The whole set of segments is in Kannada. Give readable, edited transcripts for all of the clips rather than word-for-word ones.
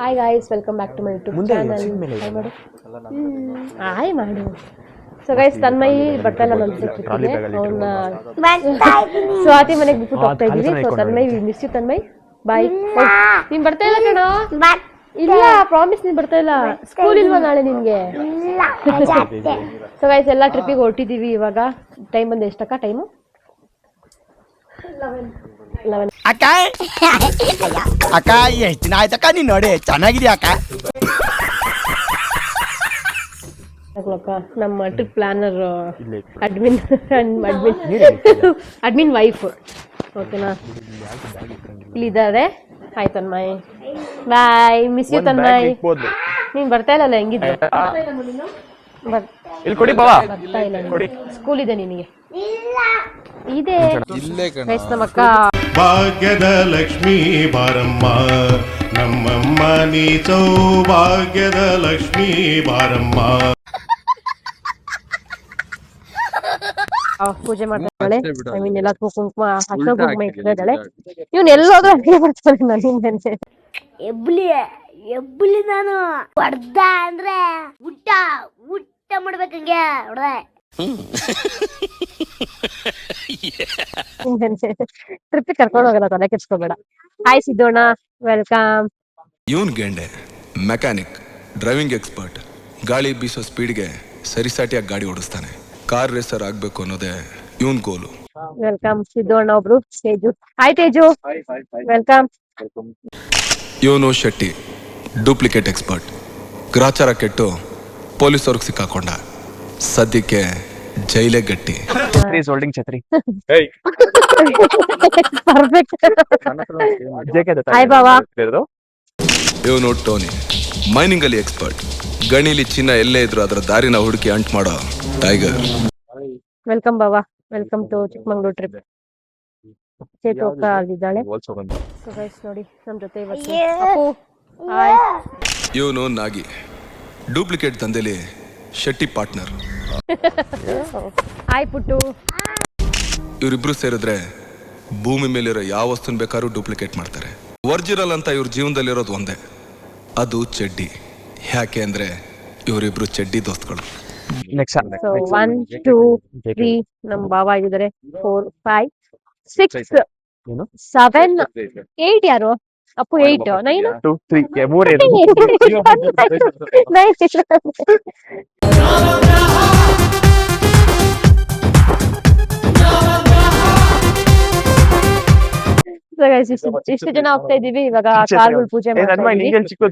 Hi guys, welcome back to my YouTube channel. Hi ಮಾಡು. ಸೊ ಗೈಸ್, ತನ್ಮಯಿ ಬರ್ತಾ ಇಲ್ಲ ನನ್ನ ಟ್ರಿಪ್ಪಿಗೆ. ಅವನ್ನ ಸ್ವಾತಿ ಮನೆಗೆ ಬಿಟ್ಬಿಟ್ಟು ಹೋಗ್ತಾ ಇದೀವಿ. So Tanmayi, miss you Tanmayi, bye. ನೀನ್ ಬರ್ತಾ ಇಲ್ಲ ಕಣೋ. ಇಲ್ಲ, ಪ್ರಾಮಿಸ್ ನೀನ್ ಬರ್ತಾ ಇಲ್ಲ. ಸ್ಕೂಲ್ ಇಲ್ವಾ ನಾಳೆ ನಿನ್ಗೆ? ಸೊ ಗೈಸ್, ಎಲ್ಲ ಟ್ರಿಪ್ಪಿಗೆ ಹೊರಟಿದೀವಿ ಇವಾಗ. ಟೈಮ್ ಬಂದು ಎಷ್ಟಕ್ಕ? ಟೈಮು 11. ಅಕ್ಕ ಅಕ್ಕ ಎಷ್ಟು ದಿನ ಆಯ್ತಕ್ಕ ನೀನ್ ನೋಡಿ, ಚೆನ್ನಾಗಿದ್ಯಾ ಅಕ್ಕ? ನಮ್ಮ ಟ್ರಿಪ್ ಪ್ಲಾನರ್ ಅಡ್ಮಿನ್ ವೈಫ್, ಓಕೆನಾ? ಇಲ್ಲಿದ್ದಾರೆ. Hi Tanmay, bye. Miss you Tanmay. ನೀನ್ ಬರ್ತಾ ಇಲ್ಲಲ್ಲ, ಹೆಂಗಿದ್ದೆ? ಬರ್ತಾ ಇಲ್ಲ. ಸ್ಕೂಲ್ ಇದೆ ನಿನಗೆ? ಇದೆ. ನಮ್ಮಕ್ಕ ಭಾಗ್ಯದ ಲಕ್ಷ್ಮೀ ಬಾರಮ್ಮ, ನಮ್ಮಮ್ಮ ನೀ ಸೌಭಾಗ್ಯದ ಲಕ್ಷ್ಮೀ ಬಾರಮ್ಮ. ಪೂಜೆ ಮಾಡ್ತಾಳೆ. ಐ ಮೀನ್ ಎಲ್ಲದಕ್ಕೂ ಕುಂಕುಮ, ಹಸಿರು ಕುಂಕುಮ ಇಟ್ಟಿದ್ದಾಳೆ. ಇವ್ನು ಎಲ್ಲೋದ್ರು ಅಡುಗೆ ಮಾಡ್ತಾನೆ ನನಗೆ. ಎಬ್ಬುಲಿ ನಾನು ಹೊಡ್ದ ಅಂದ್ರೆ ಊಟ ಮಾಡ್ಬೇಕಂಗೆ ಹೊಡ್ದೆ. ಟ್ರಿಪ್ಪಿಗೆ ಕರ್ಕೊಂಡು ಹೋಗಲ್ಲ, ತಲೆ ಕೆಡ್ಸ್ಕೋಬೇಡ. ಹಾಯ್ ಸಿದ್ದೋಣ, ವೆಲ್ಕಮ್. ಇವನ್ ಗೆಂಡೆ ಮೆಕ್ಯಾನಿಕ್, ಡ್ರೈವಿಂಗ್ ಎಕ್ಸ್ಪರ್ಟ್. ಗಾಳಿ ಬೀಸೋ ಸ್ಪೀಡ್ಗೆ ಸರಿಸಾಟಿಯಾಗಿ ಗಾಡಿ ಓಡಿಸ್ತಾನೆ. ಕಾರ್ ರೇಸರ್ ಆಗ್ಬೇಕು ಅನ್ನೋದೇ ಇವನ್ ಗೋಲು. ವೆಲ್ಕಮ್ ಸಿದ್ದೋಣ. ಒಬ್ರು ತೇಜು. Hi Teju, welcome. ಇವನು ಶೆಟ್ಟಿ, ಡೂಪ್ಲಿಕೇಟ್ ಎಕ್ಸ್ಪರ್ಟ್. ಗ್ರಾಚಾರ ಕೆಟ್ಟು ಪೊಲೀಸ್ ಅವ್ರಿಗೆ ಸಿಕ್ಕಾಕೊಂಡ. ಸದ್ಯಕ್ಕೆ ಜೈಲೇ ಗಟ್ಟಿ. ಹಾಯ್ ಬಾವಾ. ಇವನು ಟೋನಿ, ಮೈನಿಂಗ್ ಅಲ್ಲಿ ಎಕ್ಸ್ಪರ್ಟ್. ಗಣಿಲಿ ಚಿನ್ನ ಎಲ್ಲೇ ಇದ್ರು ಅದರ ದಾರಿನ ಹುಡುಕಿ ಅಂಟ್ ಮಾಡೋ tiger. Welcome Bawa, welcome to Chikmagalur trip. Chethu ಅಕ್ಕ ಅಲ್ಲಿದ್ದಾಳೆ. ಸೊ ಗೈಸ್ ನೋಡಿ, ನಮ್ ಜೊತೆ ಇವತ್ತು ಅಪ್ಪು. ಹಾಯ್. ಇವನು ನಾಗಿ, ಡೂಪ್ಲಿಕೇಟ್ ದಂಧೆಲಿ ಶೆಟ್ಟಿ ಪಾರ್ಟ್ನರ್. ಹಾಯ್ ಪುಟ್ಟು. ಇವರಿಬ್ರು ಸೇರಿದ್ರೆ ಭೂಮಿ ಮೇಲಿರೋ ಯಾವ ವಸ್ತುನ್ ಬೇಕಾದ್ರೂ ಡೂಪ್ಲಿಕೇಟ್ ಮಾಡ್ತಾರೆ. ಒರಿಜಿನಲ್ ಅಂತ ಇವ್ರ ಜೀವನದಲ್ಲಿರೋದು ಒಂದೇ, ಅದು ಚಡ್ಡಿ. ಯಾಕೆ ಅಂದ್ರೆ ಇವರಿಬ್ರು ಚಡ್ಡಿ ದೋಸ್ತಗಳು. ಸೊ 1 2 3 ನಮ್ ಬಾವ ಆಗಿದ್ದಾರೆ. 4 5 6 7 8. ಯಾರು? ಅಪ್ಪು 8 9 2 3 3 ಇಷ್ಟು ಜನ ಹೋಗ್ತಾ ಇದೀವಿ ಇವಾಗ. ಕಾಲ್ಗಳು ಪೂಜೆ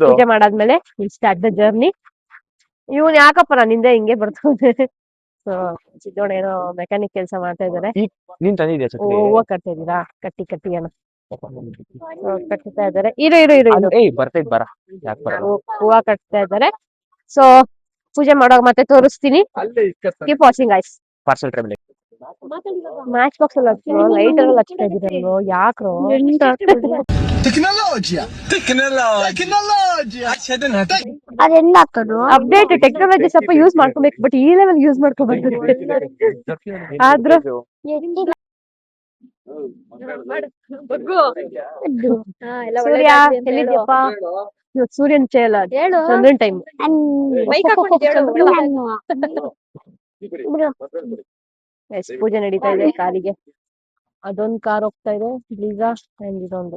ಪೂಜೆ ಮಾಡಾದ್ಮೇಲೆ ಸ್ಟಾರ್ಟ್ ದ ಜರ್ನಿ. ಇವನ್ ಯಾಕಪ್ಪ ನಿಂದೆ ಹಿಂಗೆ ಬರ್ತದೆ. ಸೊ ಸಿದ್ದೋಣ ಏನೋ ಮೆಕ್ಯಾನಿಕ್ ಕೆಲಸ ಮಾಡ್ತಾ ಇದಾರೆ. ಹೂವ ಕಟ್ತಾ ಇದೀರಾ? ಕಟ್ಟಿ ಏನೋ ಕಟ್ತಾ ಇದಾರೆ. ಹೂವ ಕಟ್ತಾ ಇದಾರೆ. ಸೊ ಪೂಜೆ ಮಾಡುವಾಗ ಮತ್ತೆ ತೋರಿಸ್ತೀನಿ. Keep watching guys. Match box ಅಲ್ಲಿ ಹಚ್ಚಿರೋ, ಲೈಟ್ ಅಲ್ಲಿ ಹಚ್ತಾ ಇದೀರಲ್ವೋ, ಯಾಕ್ರೋ? ಅಪ್ಡೇಟ್ ಟೆಕ್ನಾಲಜಿ ಸ್ವಲ್ಪ ಯೂಸ್ ಮಾಡ್ಕೋಬೇಕು, ಬಟ್ ಈ ಲೆವೆಲ್ ಯೂಸ್ ಮಾಡ್ಕೋಬೇಕು. ಆದ್ರೂ ಸೂರ್ಯ ಎಲ್ಲಿದ್ಯಪ್ಪ? ಸೂರ್ಯನ್ ಚೇಲ ಚಂದ್ರನ್ ಟೈಮ್. ಪೂಜೆ ನಡೀತಾ ಇದೆ ಕಾರಿಗೆ. ಅದೊಂದು ಕಾರ್ ಹೋಗ್ತಾ ಇದೆ, ಬ್ಲೀಸಾ. ಅಂಡ್ ಇದೊಂದು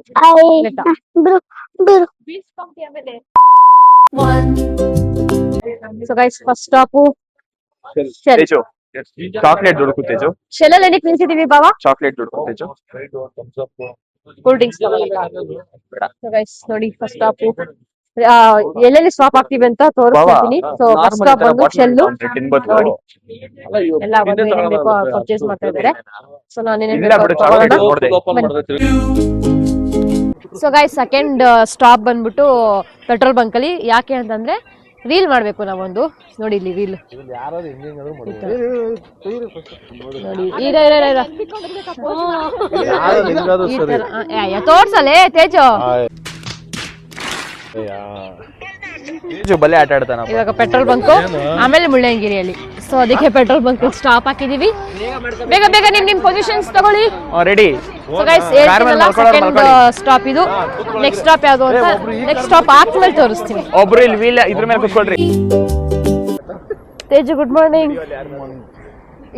so guys, first stop Shell. Chocolate ದುಡ್ಕುತ್ತೇಜು. ಶೆಲ್ ಅಲ್ಲಿ ಏನಕ್ಕೆ ನಿಲ್ಸಿದೀವಿ ಬಾವಾ? ಚಾಕ್ಲೇಟ್ ದುಡ್ಕುತ್ತೇಜು. ಕೂಲ್ ಡ್ರಿಂಕ್ಸ್ ಸೊ ಗೈಸ್ ನೋಡಿ, ಫಸ್ಟ್ ಸ್ಟಾಪ್ ಎಲ್ಲೆಲ್ಲಿ ಸ್ಟಾಪ್ ಆಗ್ತೀವಿ ಅಂತ ತೋರಿಸ್ತೀನಿ. ಸೊ ಫಸ್ಟ್ ಸ್ಟಾಪ್ ಬಂದು ಶೆಲ್ಲು. ನೋಡಿ ಎಲ್ಲ ಏನೇನ್ ಬೇಕೋ ಪರ್ಚೇಸ್ ಮಾಡ್ತಾ ಇದಾರೆ. ಸೊ ನಾನೇನೇನ್ ಸೊ ಗೈಸ್, ಸೆಕೆಂಡ್ ಸ್ಟಾಪ್ ಬಂದ್ಬಿಟ್ಟು ಪೆಟ್ರೋಲ್ ಬಂಕ್ ಅಲ್ಲಿ. ಯಾಕೆ ಅಂತಂದ್ರೆ ರೀಲ್ ಮಾಡ್ಬೇಕು ನಾವೊಂದು. ನೋಡಿ ಇಲ್ಲಿ ರೀಲ್ ನೋಡಿ. ತೋರ್ಸಲೇ ತೇಜು. ಬಲ್ಲೆ ಆಟ ಆಡ್ತಾನ. ಇವಾಗ ಪೆಟ್ರೋಲ್ ಬಂಕ್, ಆಮೇಲೆ ಮುಳ್ಳಯ್ಯನಗಿರಿಯಲ್ಲಿ. ಸೊ ಅದಕ್ಕೆ ಪೆಟ್ರೋಲ್ ಬಂಕ್ ಸ್ಟಾಪ್ ಹಾಕಿದೀವಿ. ಬೇಗ ಬೇಗ ನಿಮ್ ಪೊಸಿಷನ್ಸ್ ತಗೊಳ್ಳಿ. Ready. So guys second stop ಇದು. ನೆಕ್ಸ್ಟ್ ಸ್ಟಾಪ್ ಯಾವುದು ಅಂತ ನೆಕ್ಸ್ಟ್ ಸ್ಟಾಪ್ ಆದ್ಮೇಲೆ ತೋರಿಸ್ತೀನಿ. ಒಬ್ರು ಇಲ್ಲಿ ವೀಲ್ ಇದ್ರ ಮೇಲೆ ಕೂತ್ಕೊಳ್ರಿ. Teju good morning.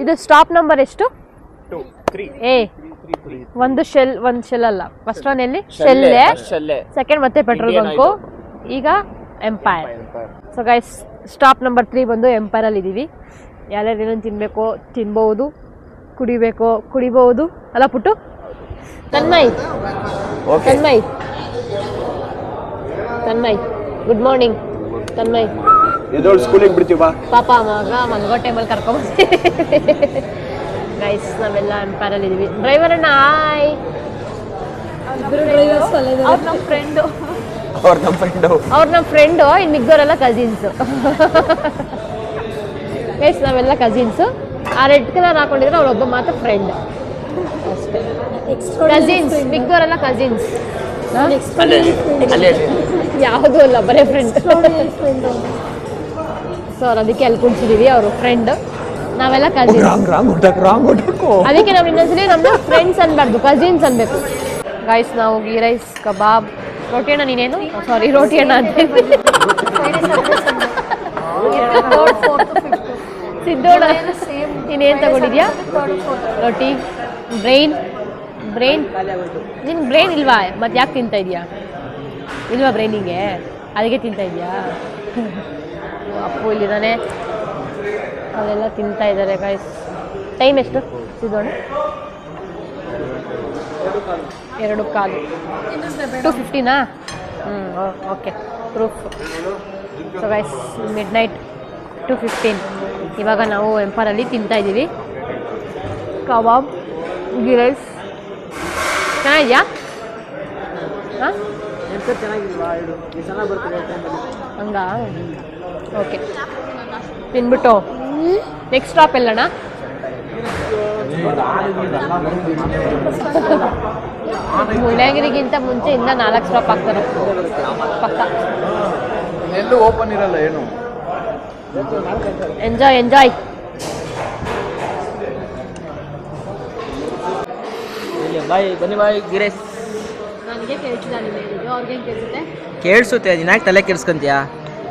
ಇದು ಸ್ಟಾಪ್ ನಂಬರ್ ಎಷ್ಟು? 2 3 ಒಂದು ಶೆಲ್ ಅಲ್ಲ. ಫಸ್ಟ್ ಒನ್ ಎಲ್ಲಿ ಶೆಲ್ಲೆ, ಸೆಕೆಂಡ್ ಮತ್ತೆ ಪೆಟ್ರೋಲ್ ಬಂಕು, ಈಗ Empire. So guys stop number 3 ಬಂದು ಎಂಪೈರ್ ಅಲ್ಲಿ ಇದೀವಿ. ಯಾರ್ಯಾರು ಏನೇನು ತಿನ್ಬೇಕು ತಿನ್ಬಹುದು, ಕುಡಿಬಹುದು ಅಲ್ಲ ಪುಟ್ಟು? Tanmay good morning. ತನ್ಮಯ್ ಎದೋಳ್ ಸ್ಕೂಲಿಗೆ ಬಿಡ್ತೀವಾ? ಪಾಪ ಮಗ ಮಲ್ಗೋ ಟೈಮಲ್ಲಿ ಕರ್ಕೊಂಡ್ ಗೈಸ್ ನಾವೆಲ್ಲ ಎಂಪೈರ್ ಅಲ್ಲಿ ಇದೀವಿ. ಡ್ರೈವರ್ ಅಣ್ಣ ಹಾಯ್. ಅವ್ರು ನಮ್ಮ ಫ್ರೆಂಡು, ಇನ್ನು ಮಿಗ್ದವರೆಲ್ಲ ಕಸಿನ್ಸು. ಗೈಸ್ ನಾವೆಲ್ಲ ಕಸಿನ್ಸು. ಆ ರೆಡ್ ಕಲರ್ ಹಾಕೊಂಡಿದ್ರೆ ಅವ್ರೊಬ್ಬ ಮಾತ್ರ ಫ್ರೆಂಡ್ ಅಷ್ಟೇ. ಕಸಿನ್ಸ್ ಮಿಗ್ದವರೆಲ್ಲ ಕಸಿನ್ಸ್. ಯಾವುದೂ ಅಲ್ಲ, ಬರೀ ಫ್ರೆಂಡ್. ಸೊ ಅವ್ರು ಅದಕ್ಕೆ ಅಲ್ಲಿ ಕುಡ್ಸಿದೀವಿ. ಅವರು ಫ್ರೆಂಡ್, ನಾವೆಲ್ಲ ಕಸಿನ್ಸ್. ಅದಕ್ಕೆ ನಾವು ಇನ್ನೊಂದ್ಸಲಿ ನಮ್ದು ಫ್ರೆಂಡ್ಸ್ ಅನ್ಬಾರ್ದು, ಕಸಿನ್ಸ್ ಅನ್ಬೇಕು. ಗೈಸ್ ನಾವು ಗೀ ರೈಸ್, ಕಬಾಬ್, ರೋಟಿ ಅಣ್ಣ ನೀನೇನು? ಸಾರಿ ರೋಟಿ ಅಣ್ಣ ಅಂತ ಸಿದ್ದೋಣ. ನೀನೇನು ತಗೊಂಡಿದ್ಯಾ? ರೋಟಿ. ಬ್ರೈನ್ ನಿನ್ ಬ್ರೈನ್ ಇಲ್ವಾ? ಮತ್ತೆ ಯಾಕೆ ತಿಂತಾ ಇದೆಯಾ? ಇಲ್ವಾ ಬ್ರೈನಿಗೆ? ಅದಕ್ಕೆ ತಿಂತಾ ಇದೆಯಾ? ಅಪ್ಪು ಇಲ್ಲಿದ್ದಾನೆ, ಅವರೆಲ್ಲ ತಿಂತಾ ಇದ್ದಾರೆ ಗೈಸ್. ಟೈಮ್ ಎಷ್ಟು ಸಿದ್ದೋಣ? 2:15. 2:15 okay proof. So guys midnight 2:15. ಇವಾಗ ನಾವು ಎಂಪೈರಲ್ಲಿ ತಿಂತಾ ಇದ್ದೀವಿ. ಕಬಾಬ್, ಗೀ ರೈಸ್ ಚೆನ್ನಾಗಿದೆಯಾ? ಹಾಂ ಹಂಗ ಓಕೆ. ತಿನ್ಬಿಟ್ಟು ನೆಕ್ಸ್ಟ್ ಸ್ಟಾಪ್ ಎಲ್ಲಣ್ಣ? ಮುಳ್ಳಯ್ಯನಗಿರಿಗಿಂತ ಮುಂಚೆ ಇಂದ 4 ಸ್ಟಾಪ್ ಆಗ್ತಾರೆ ಪಕ್ಕ. ಎಲ್ಲೂ ಓಪನ್ ಇರಲ್ಲ ಏನು. ಎಂಜಾಯ್. ಬನ್ನಿ ಬಾಯ್ ಗಿರೇಶ್. ನನಗೆ ಕೇಳಿಸಿದ ನಿಮ್ಮ ಹೇಳಿದ್ದು, ಅವ್ರಿಗೆ ಕೇಳಿಸುತ್ತೆ? ಕೇಳಿಸುತ್ತೆ. ದಿನಾಕ್ ತಲೆ ಕೆಡ್ಸ್ಕೊಂತೀಯಾ?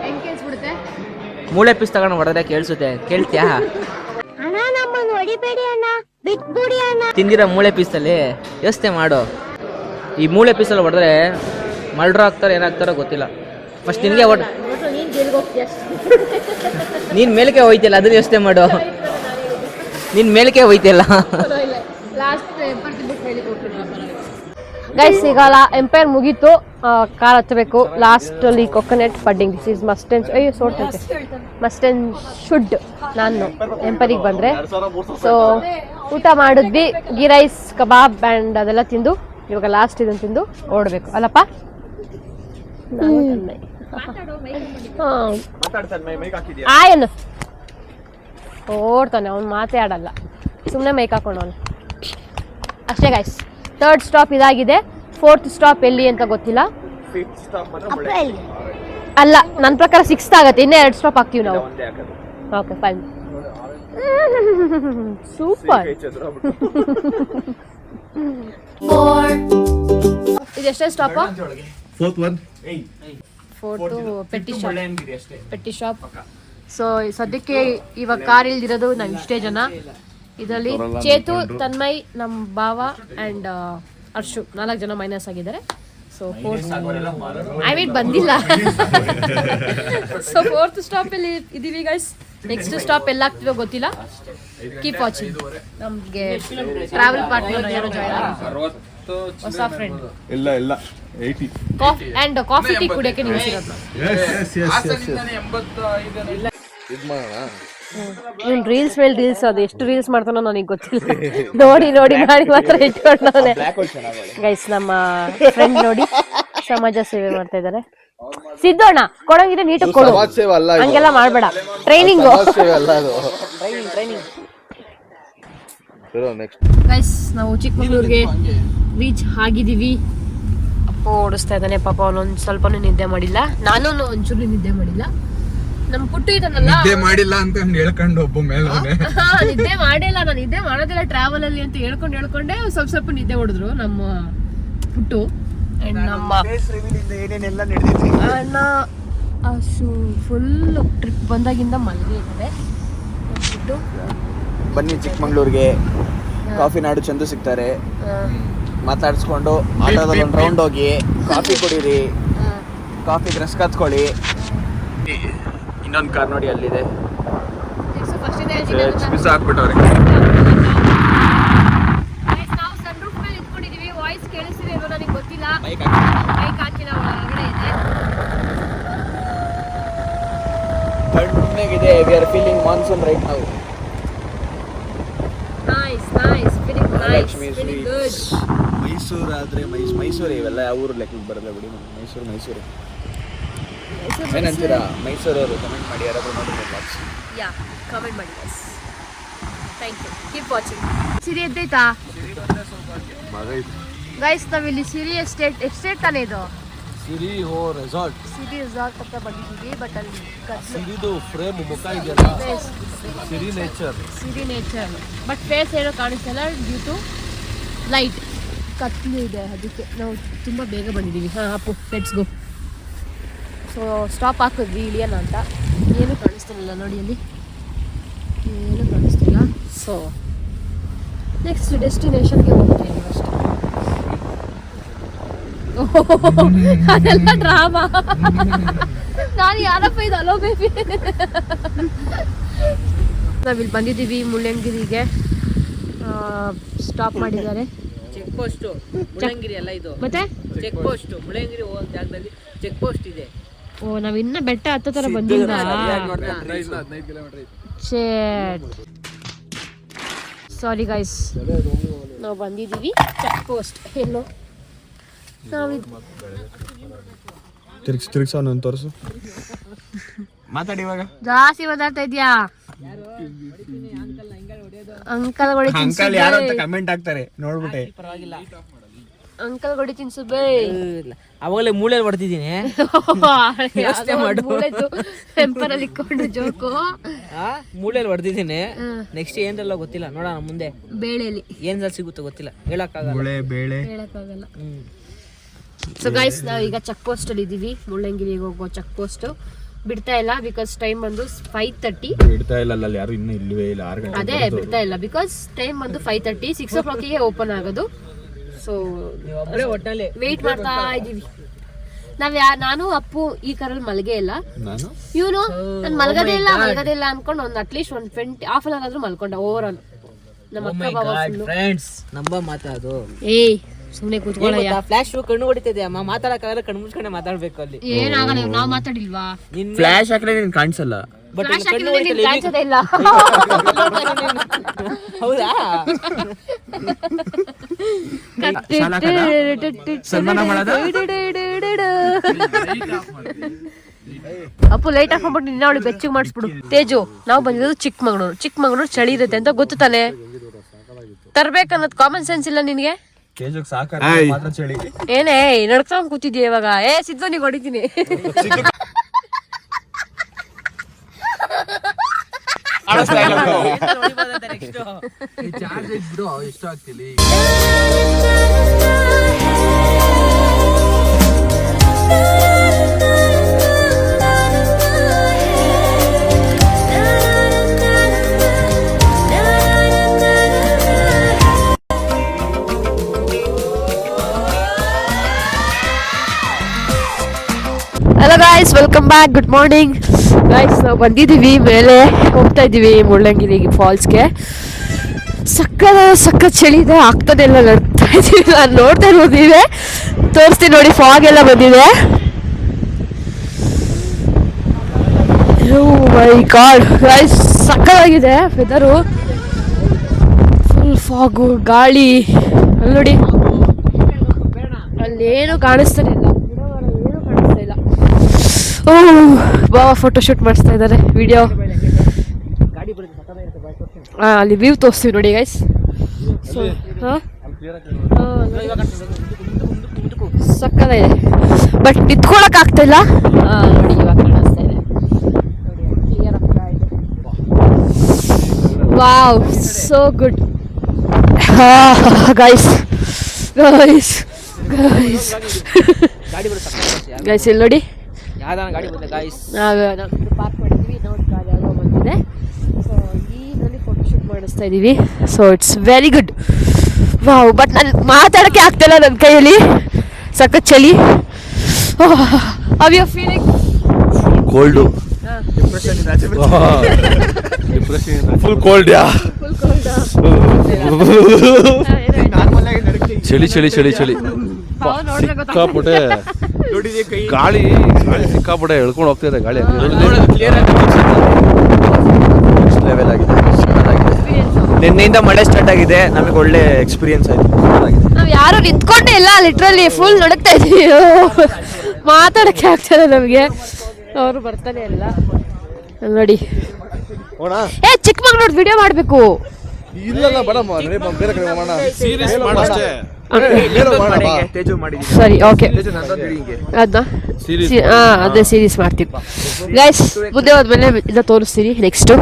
ಹೆಂಗೆ ಕೇಳಿಸ್ಬಿಡುತ್ತೆ? ಮೂಳೆ ಪೀಸ್ ತಗೊಂಡು ಹೊಡೆದ್ರೆ ಕೇಳಿಸುತ್ತೆ. ಕೇಳ್ತೀಯಾ? ಅಣ್ಣ ನಮ್ಮನ್ನು ಹೊಡಿಬೇಡಿ ಅಣ್ಣ, ಬಿಟ್ಬಿಡಿ ಅಣ್ಣ. ತಿಂದಿರೋ ಮೂಳೆ ಪೀಸಲ್ಲಿ ಯೋಚನೆ ಮಾಡು. ಈ ಮೂಳೆ ಪೀಸಲ್ಲಿ ಹೊಡೆದ್ರೆ ಮಲ್ಡ್ರು ಆಗ್ತಾರೋ ಏನಾಗ್ತಾರೋ ಗೊತ್ತಿಲ್ಲ. ಫಸ್ಟ್ ನಿನಗೆ ನೀನು ಮೇಲಕ್ಕೆ ಹೋಯ್ತಿಲ್ಲ, ಅದನ್ನ ಯೋಚನೆ ಮಾಡು. ನೀನು ಮೇಲಕ್ಕೆ ಹೋಯ್ತಿಲ್ಲ. ಗೈಸ್ ಈಗ ಎಂಪೈರ್ ಮುಗೀತು. ಕಾರ್ ಹತ್ತಬೇಕು. ಲಾಸ್ಟ್ ಅಲ್ಲಿ coconut pudding. This is must and should. ನಾನು ಎಂಪೈರಿಗೆ ಬಂದ್ರೆ ಸೊ ಊಟ ಮಾಡಿದ್ವಿ. ಗೀ ರೈಸ್, ಕಬಾಬ್ ಆ್ಯಂಡ್ ಅದೆಲ್ಲ ತಿಂದು ಇವಾಗ ಲಾಸ್ಟ್ ಇದನ್ನು ತಿಂದು ಓಡಬೇಕು ಅಲ್ಲಪ್ಪ. ಆಯನ್ ಓಡ್ತಾನೆ, ಅವ್ನು ಮಾತೇ ಆಡಲ್ಲ, ಸುಮ್ಮನೆ ಮೈಕ್ ಹಾಕೊಂಡವನು ಅಷ್ಟೇ. ಗೈಸ್ 3rd ಸ್ಟಾಪ್ ಇದಾಗಿದೆ. 4th ಸ್ಟಾಪ್ ಎಲ್ಲಿ ಅಂತ ಗೊತ್ತಿಲ್ಲ. ಅಲ್ಲ, ನನ್ನ ಪ್ರಕಾರ 6th ಆಗತ್ತೆ. ಇನ್ನೇ 2 ಸ್ಟಾಪ್ ಹಾಕ್ತೀವಿ ನಾವು. Okay fine. ಸೂಪರ್. ಇದೆಷ್ಟೇ stop? 4th petty shop. So ಸದ್ಯಕ್ಕೆ ಇವಾಗ ಕಾರ್ ಇಲ್ದಿರೋದು ನಾವು ಇಷ್ಟೇ ಜನ. ಇದರಲ್ಲಿ ಚೇತು, ತನ್ಮಯ್, ನಮ್ಮ ಭಾವ ಆ್ಯಂಡ್ ಅರ್ಶು 4 ಜನ ಮೈನಸ್ ಆಗಿದ್ದಾರೆ. ಸೊ ಬಂದಿಲ್ಲ. ಸೊ 4th ಸ್ಟಾಪ್ ಅಲ್ಲಿ ಇದೀವಿ ಗೈಸ್. ನೆಕ್ಸ್ಟ್ ಸ್ಟಾಪ್ ಎಲ್ಲ ಆಗ್ತಿವೋ ಗೊತ್ತಿಲ್ಲ. Keep watching. ನಮ್ಗೆ ಟ್ರಾವೆಲ್ ಪಾರ್ಟ್ನರ್ ಯಾರೋ ಜಾಯ್ನ್ ಆಗಿದ್ದಾರೆ, ಹೊಸ ಫ್ರೆಂಡ್. ಇಲ್ಲ 80 ಅಂಡ್ ಕಾಫಿ ಟೀ ಕುಡಿಯಕ್ಕೆ ನಿಲ್ಸಿರೋದು. ಇವ್ನು ರೀಲ್ಸ್ ಮೇಲೆ ರೀಲ್ಸ್, ಅದು ಎಷ್ಟು ರೀಲ್ಸ್ ಮಾಡ್ತಾನೋ ನನಗೆ ಗೊತ್ತಿಲ್ಲ. ನೋಡಿ ಮಾಡಿ ಮಾತ್ರ ಇಟ್ಕೊಂಡವನೆ. ಗೈಸ್ ನಮ್ಮ ಫ್ರೆಂಡ್ ನೋಡಿ ಸಮಾಜ ಸೇವೆ ಮಾಡ್ತಾ ಇದ್ದಾರೆ. ಸಿದ್ದೋಣ ಕೊಡಂಗಿದ್ರೆ ನೀಟಾಗಿ ಕೊಡು, ಹಂಗೆಲ್ಲ ಮಾಡ್ಬೇಡ. Training guys. ನಾವು ಚಿಕ್ಕಮಗಳೂರಿಗೆ ರೀಚ್ ಆಗಿದ್ದೀವಿ. ಅಪ್ಪ ಓಡಿಸ್ತಾ ಇದ್ದಾನೆ ಪಾಪ. ಅವನೊಂದು ಸ್ವಲ್ಪನೂ ನಿದ್ದೆ ಮಾಡಿಲ್ಲ, ನಾನು ಒಂಚೂರು ನಿದ್ದೆ ಮಾಡಿಲ್ಲ. ನಮ್ ಪುಟ್ಟು ಇದನ್ನಲ್ಲ ಮಾಡಿಲ್ಲ ಅಂತ ಹೇಳ್ಕೊಂಡು ಒಬ್ಬ ಮೇಲೆ ನಿದ್ದೆ ಮಾಡಿಲ್ಲ, ನಾನು ನಿದ್ದೆ ಮಾಡೋದಿಲ್ಲ ಟ್ರಾವೆಲ್ ಅಲ್ಲಿ ಅಂತ ಹೇಳ್ಕೊಂಡೆ ಸ್ವಲ್ಪ ನಿದ್ದೆ ಹೊಡೆದ್ರು ನಮ್ಮ ಪುಟ್ಟು. ಅಂಡ್ ನಮ್ಮ ಏನೇನೆಲ್ಲ ನಡೆದಿದೆ ಅಣ್ಣ ಫುಲ್ ಟ್ರಿಪ್ ಬಂದಾಗಿಂದ ಮಲ್ಗೆ ಇದ್ದಾರೆ. ಪುಟ್ಟು ಬನ್ನಿ ಚಿಕ್ಕಮಂಗ್ಳೂರ್ಗೆ, ಕಾಫಿ ನಾಡು ಚಂದು ಸಿಗ್ತಾರೆ, ಮಾತಾಡ್ಸ್ಕೊಂಡು ಆಟೋದಲ್ಲಿ ಒಂದು ರೌಂಡ್ ಹೋಗಿ ಕಾಫಿ ಕುಡೀರಿ, ಕಾಫಿ ಡ್ರೆಸ್ ಕತ್ಕೊಳ್ಳಿ. ಇನ್ನೊಂದು ಕಾರ್ ನೋಡಿ ಅಲ್ಲಿದೆ, ಮಿಸ್ ಆಗ್ಬಿಟ್ಟವ್ರೆ. ನಾವು ಸನ್ ರೂಫ್ ಮೇಲೆ ಇಟ್ಕೊಂಡಿದೀವಿ. ವಾಯ್ಸ್ ಕೇಳಿಸ್ತಿದೆ ಇಲ್ವೋ ನನಗೆ ಗೊತ್ತಿಲ್ಲ. ಬೈಕ್ ಹಾಕಿಲ್ಲ, ಒಳಗಡೆ ಇದೆ. ತಣ್ಣಗಿದೆ. We are feeling monsoon right now. Nice feeling nice, feeling good. Mysuru ಆದ್ರೆ ಮೈಸೂರು ಇವೆಲ್ಲ ಯಾವ ಊರು ಲೆಕ್ಕಕ್ಕೆ ಬರಲ್ಲ ಬಿಡಿ. ಮೈಸೂರು ಏನಂತೀರಾ ಮೈಸೂರವರು? ಕಮೆಂಟ್ ಮಾಡಿ ಯಾರಾದ್ರೂ ನೋಡಿದ್ರೆ. ಯಾ, ಕಮೆಂಟ್ ಮಾಡಿ guys. Thank you, keep watching. Siri ಎದ್ದೈತಾ ಗೈಸ್? ನಾವಿಲ್ಲಿ ಸಿರಿ ಎಸ್ಟೇಟ್ ತಾನೇ ಇದು? ಸಿರಿ ರೆಸಾರ್ಟ್ ಅಂತ ಬಂದಿದ್ದೀವಿ. ಬಟ್ ಅಲ್ಲಿ ಸಿರಿದು ಫ್ರೇಮ್ ಮುಖ ಇದೆಯಲ್ಲ, ಸಿರಿ ನೇಚರ್. ಬಟ್ ಫೇಸ್ ಏನೋ ಕಾಣಿಸ್ತಲ್ಲ ಡ್ಯೂ ಟು ಲೈಟ್. ಕತ್ಲು ಇದೆ, ಅದಕ್ಕೆ ನಾವು ತುಂಬ ಬೇಗ ಬಂದಿದ್ದೀವಿ. Appu let's go. So stop ಹಾಕಿದ್ವಿ ಇಳಿಯೋಣ ಅಂತ. ಏನೂ ಕಾಣಿಸ್ತಿಲ್ಲ ನೋಡಿ, ಅಲ್ಲಿ ಏನೂ ಕಾಣಿಸ್ತಿಲ್ಲ. ಸೊ ನೆಕ್ಸ್ಟ್ ಡೆಸ್ಟಿನೇಷನ್ಗೆ ಹೋಗ್ತೀವಿ ಅಷ್ಟೇ. ಅದೆಲ್ಲ ಡ್ರಾಮಾ. ನಾನು ಯಾರಪ್ಪ ಇದು? Hello baby. ನಾವಿಲ್ಲಿ ಬಂದಿದ್ದೀವಿ ಮುಳ್ಳಯ್ಯನಗಿರಿಗೆ. ಸ್ಟಾಪ್ ಮಾಡಿದ್ದಾರೆ. ಚೆಕ್ ಪೋಸ್ಟ್ ಮುಳ್ಳಯ್ಯನಗಿರಿ ಅಲ್ಲ ಇದು, ಮತ್ತೆ ಚೆಕ್ ಪೋಸ್ಟ್ ಮುಳ್ಳಯ್ಯನಗಿರಿ ಹೋಗೋ ಜಾಗದಲ್ಲಿ ಚೆಕ್ ಪೋಸ್ಟ್ ಇದೆ. ಓ, ನಾವ್ ಇನ್ನ ಬೆಟ್ಟ ಹತ್ತೋ ತರ ಬಂದಿಲ್ಲ. 15 ಕಿಲೋಮೀಟರ್. ಸಾರಿ ಗೈಸ್, ನಾವು ಬಂದಿದ್ದೀವಿ ಚೆಕ್ ಪೋಸ್ಟ್. ಎಲ್ಲೋ ತಿರ್ಗ್ಸ ನಾನು ತೋರಿಸು. ಮಾತಾಡಿ ಇವಾಗ. ಜಾಸ್ತಿ ಮಾತಾಡ್ತಾ ಇದ್ಯಾ? ಅಂಕಲ್ ಅಂಕಲ್ ಯಾರು ಅಂತ ಕಮೆಂಟ್ ಹಾಕ್ತಾರೆ ನೋಡ್ಬಿಟ್ಟೆ. ಪರವಾಗಿಲ್ಲ, ಅಂಕಲ್ ಹೊಡಿತೀನಿ ಸುಬ್ಬೇ. ಅವಾಗಲೇ ಮೂಳೆಯಲ್ಲಿ ಹೊಡೆದಿದ್ದೀನಿ. ಟೆಂಪರಲ್ಲಿ ಇಟ್ಕೊಂಡು ಜೋಕು ಮೂಳೆಯಲ್ಲಿ ಹೊಡೆದಿದ್ದೀನಿ. ನೆಕ್ಸ್ಟ್ ಏನೆಲ್ಲ ಗೊತ್ತಿಲ್ಲ, ನೋಡೋಣ ಮುಂದೆ. ಬೇಳೆಲಿ ಏನ್ ಸಿಗುತ್ತೋ ಗೊತ್ತಿಲ್ಲ, ಹೇಳಕ್ಕಾಗಲ್ಲ. ಹೇಳಕ್ಕಾಗಲ್ಲ. ಸೊ ಗೈಸ್, ನಾವು ಈಗ ಚೆಕ್ ಪೋಸ್ಟ್ ಅಲ್ಲಿ ಇದೀವಿ. ಮುಳ್ಳಯ್ಯನಗಿರಿಗೆ ಹೋಗೋ ಚೆಕ್ ಪೋಸ್ಟ್ ಬಿಡ್ತಾ ಇಲ್ಲ, ಬಿಕಾಸ್ ಟೈಮ್ ಬಂದು 5:30. ಬಿಡ್ತಾ ಇಲ್ಲ ಅಲ್ಲಿ ಯಾರು ಇನ್ನೂ ಇಲ್ಲವೇ ಇಲ್ಲ. 6 ಗಂಟೆ ಅದೇ ಬಿಡ್ತಾ ಇಲ್ಲ, ಬಿಕಾಸ್ ಟೈಮ್ ಬಂದು 5:30. 6 o'clock ಓಪನ್ ಆಗೋದು. ಸೊ ಒಟ್ಟಲ್ಲಿ ವೇಟ್ ಮಾಡ್ತಾ ಇದೀವಿ. ನಾನು ಅಪ್ಪು ಈ ಕಾರಲ್ಲಿ ಮಲ್ಗೆ ಇಲ್ಲ. ನಾನು ಇವನು ನಾನು ಮಲ್ಗದೇ ಇಲ್ಲ ಅನ್ಕೊಂಡು ಒಂದು ಅಟ್ಲೀಸ್ಟ್ 1 ಹಾಫ್ ಅನ್ ಅವರ್ ಆದ್ರೂ ಮಲ್ಕೊಂಡ ಓವರ್ ಆಲ್. ನಮ್ಮ ಅಕ್ಕ ಬಾಬಾ ಫ್ರೆಂಡ್ಸ್ ನಂಬ ಮಾತಾಡೋದು. ಏಯ್ ಸುಮ್ನೆ ಕೂತ್ಕೊಳ್ಳಯ್ಯ. ಫ್ಲಾಶ್ ಕಣ್ಣು ಹೊಡಿತಿದೆ ಅಮ್ಮ, ಮಾತಾಡಕ್ಕಾಗಲ್ಲ, ಕಣ್ಣು ಮುಚ್ಕೊಂಡೆ ಮಾತಾಡ್ಬೇಕು ಅಲ್ಲಿ. ಏನಾಗಲ್ಲ, ನಾವ್ ಮಾತಾಡಿಲ್ವಾ? ಫ್ಲಾಶ್ ಹಾಕಿದ್ರೆ ನೀನ್ ಕಾಣಿಸಲ್ಲ. ಬಟ್ ಕಾಣಿಸೋದೇ ಇಲ್ಲ. ಹೌದಾ? ಅಪ್ಪು ಲೈಟ್ ಆಫ್ ಮಾಡ್ಬಿಟ್ಟು ನಿನ್ನ ಅವಳು ಬೆಚ್ಚಗೆ ಮಾಡಿಸ್ಬಿಡು. ತೇಜು, ನಾವು ಬಂದಿರೋದು ಚಿಕ್ಕಮಂಗ್ಳೂರು ಚಳಿ ಇರುತ್ತೆ ಅಂತ ಗೊತ್ತು ತಾನೆ? ತರ್ಬೇಕನ್ನೋದು ಕಾಮನ್ ಸೆನ್ಸ್ ಇಲ್ಲ ನಿನ್ಗೆ? ಏನೇ ನಡ್ಕೊಂಡ್ ಕೂತಿದ್ಯಾ ಇವಾಗ? ಸಿದ್ಧನಿಗೆ ಹೊಡಿತೀನಿ. ಎಷ್ಟು ಆಗ್ತಿಲ್ಲ. Hello guys, welcome back. Good morning guys. ನಾವು ಬಂದಿದ್ದೀವಿ, ಮೇಲೆ ಹೋಗ್ತಾ ಇದ್ದೀವಿ ಮುಳ್ಳಯ್ಯನಗಿರಿ ಫಾಲ್ಸ್ಗೆ. ಸಕ್ಕ ಚಳಿ ಇದೆ, ಆಗ್ತದೆ ಎಲ್ಲ ನಡ್ತಾ ಇದ್ದೀವಿ. ನಾನು ನೋಡ್ತಾ ಇರೋದು ನೀವೇ, ತೋರಿಸ್ತೀನಿ ನೋಡಿ. ಫಾಗ್ ಎಲ್ಲ ಬಂದಿದೆ. ಓ ಮೈ ಗಾಡ್ ಗಾಯ್ಸ್, ಸಕ್ಕತ್ತಾಗಿದೆ ವೆದರು. ಫುಲ್ ಫಾಗು, ಗಾಳಿ. ಅಲ್ಲಿ ನೋಡಿ, ಅಲ್ಲೇನು ಕಾಣಿಸ್ತಾನೆ ಇಲ್ಲ. ಬಾಬಾ ಫೋಟೋ ಶೂಟ್ ಮಾಡಿಸ್ತಾ ಇದ್ದಾರೆ, ವಿಡಿಯೋ. ಅಲ್ಲಿ ವ್ಯೂ ತೋರಿಸ್ತೀವಿ ನೋಡಿ ಗೈಸ್. ಸಕ್ಕತ್ತಾಗಿದೆ, ಬಟ್ ನಿಂತ್ಕೊಳಕ್ ಆಗ್ತಾ ಇಲ್ಲ. ನೋಡಿ ಇವಾಗ ಕಾಣಿಸ್ತಾ ಇದೆ. Wow so good guys guys guys guys ಇಲ್ಲಿ ನೋಡಿ ಯಾವ್ದಾನ ಗಾಡಿ ಬಂದೆ ಗಾಯ್ಸ್. ನಾವು ಪಾರ್ಕ್ ಮಾಡಿದ್ವಿ, ಇನ್ನೊಂದು ಗಾಡಿ ಯಾವುದೋ ಬಂದಿದೆ. ಸೊ ಈಗಲ್ಲಿ ಫೋಟೋಶೂಟ್ ಮಾಡಿಸ್ತಾ ಇದ್ದೀವಿ. So it's very good. Wow, but ನಾನು ಮಾತಾಡೋಕ್ಕೆ ಆಗ್ತಾಯಿಲ್ಲ ನನ್ನ ಕೈಯಲ್ಲಿ, ಸಖತ್ ಚಳಿ. How you feeling? Cold full cold yeah ಚಳಿ ಚಳಿ ಚಳಿ ಚಳಿ ಸಿಕ್ಕಾಪಟ್ಟೆ ಗಾಳಿ ಸಿಕ್ಕಾಪಟ್ಟೆ ಎಳ್ಕೊಂಡು ಹೋಗ್ತಾ ಇದೆ ಗಾಳಿ. ಲೆವೆಲ್ ಆಗಿದೆ, ನಿನ್ನೆಯಿಂದ ಮಳೆ ಸ್ಟಾರ್ಟ್ ಆಗಿದೆ, ನಮಗೆ ಒಳ್ಳೆ ಎಕ್ಸ್ಪೀರಿಯನ್ಸ್ ಆಯ್ತು. ನಾವು ಯಾರು ನಿಂತ್ಕೊಂಡೇ ಇಲ್ಲ, ಲಿಟ್ರಲಿ ಫುಲ್ ನಡುಕ್ತಾ ಇದ್ದೀವಿ. ಮಾತಾಡೋಕ್ಕೆ ಆಗ್ತದೆ ನಮಗೆ, ಅವರು ಬರ್ತಾನೆ ಇಲ್ಲ ನೋಡಿ. ಏ ಚಿಕ್ಕಮಗಳೂರು ವಿಡಿಯೋ ಮಾಡಬೇಕು. ಇಲ್ಲ ಬೇಡಮ್ಮ, ಬೇರೆ ಕಡೆ ಮಾಡೋಣ. ಸೀರೀಸ್ ಮಾಡಷ್ಟೇ. ಸರಿ ಓಕೆ, ಅದನ್ನ ಅದೇ ಸೀರೀಸ್ ಮಾಡ್ತೀವಿ ಗೈಸ್. ಮುಂದೆ ಹೋದ್ಮೇಲೆ ಇದನ್ನ ತೋರಿಸ್ತೀನಿ. ನೆಕ್ಸ್ಟ್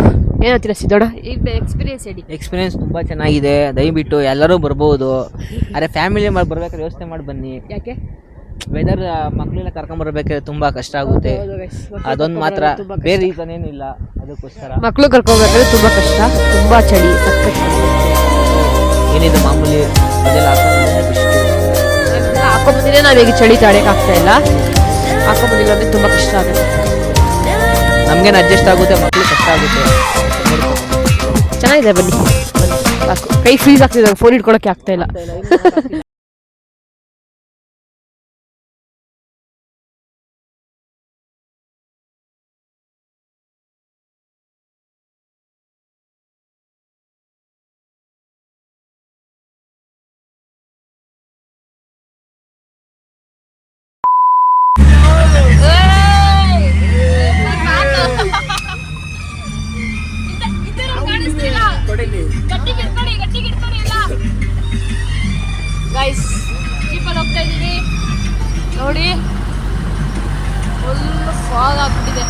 ಏನಂತೀರ ಸಿದ್ದೋಣ? ಎಕ್ಸ್ಪೀರಿಯನ್ಸ್ ಹೇಳಿ. ಎಕ್ಸ್ಪೀರಿಯನ್ಸ್ ತುಂಬ ಚೆನ್ನಾಗಿದೆ, ದಯವಿಟ್ಟು ಎಲ್ಲರೂ ಬರ್ಬೋದು. ಅರೆ ಫ್ಯಾಮಿಲಿ ಮಾಡಿ ಬರ್ಬೇಕಾದ್ರೆ ಯೋಚನೆ ಮಾಡಿ ಬನ್ನಿ. ಯಾಕೆ? ವೆದರ್ ಮಕ್ಕಳೆಲ್ಲ ಕರ್ಕೊಂಬರ್ಬೇಕಾದ್ರೆ ತುಂಬ ಕಷ್ಟ ಆಗುತ್ತೆ, ಅದೊಂದು ಮಾತ್ರ, ಬೇರೆ ರೀಸನ್ ಏನಿಲ್ಲ ಅದಕ್ಕೋಸ್ಕರ. ಮಕ್ಕಳು ಕರ್ಕೋಬೇಕಾದ್ರೆ ತುಂಬ ಕಷ್ಟ, ತುಂಬ ಚಳಿ, ಸಖತ್ ಚಳಿ. ಏನಿದೆ ಮಾಮೂಲಿ ಅದೆಲ್ಲ ಹಾಕೊಂಬಂದಿದ್ರೆ ನಾವು ಈಗ ಚಳಿ ತಾಳಕ್ಕೆ ಆಗ್ತಾ ಇಲ್ಲ, ಹಾಕೊಂಬಂದಿಲ್ಲ ಅಂದರೆ ತುಂಬ ಕಷ್ಟ ಆಗುತ್ತೆ. ನಮಗೇನು ಅಡ್ಜಸ್ಟ್ ಆಗುತ್ತೆ, ಮಕ್ಕಳು ಕಷ್ಟ ಆಗುತ್ತೆ. ಚೆನ್ನಾಗಿದೆ, ಬನ್ನಿ ಸಾಕು. ಕೈ ಫ್ರೀಸ್ ಆಗ್ತಿದೆ, ಫೋನ್ ಇಟ್ಕೊಳಕ್ಕೆ ಆಗ್ತಾ ಇಲ್ಲ. ಗೈಸ್ ಜೀಪಲ್ಲಿ ಹೋಗ್ತಾ ಇದ್ದೀವಿ ನೋಡಿ, ಫುಲ್ ಫಾಗ್ ಆಗ್ಬಿಟ್ಟಿದೆ.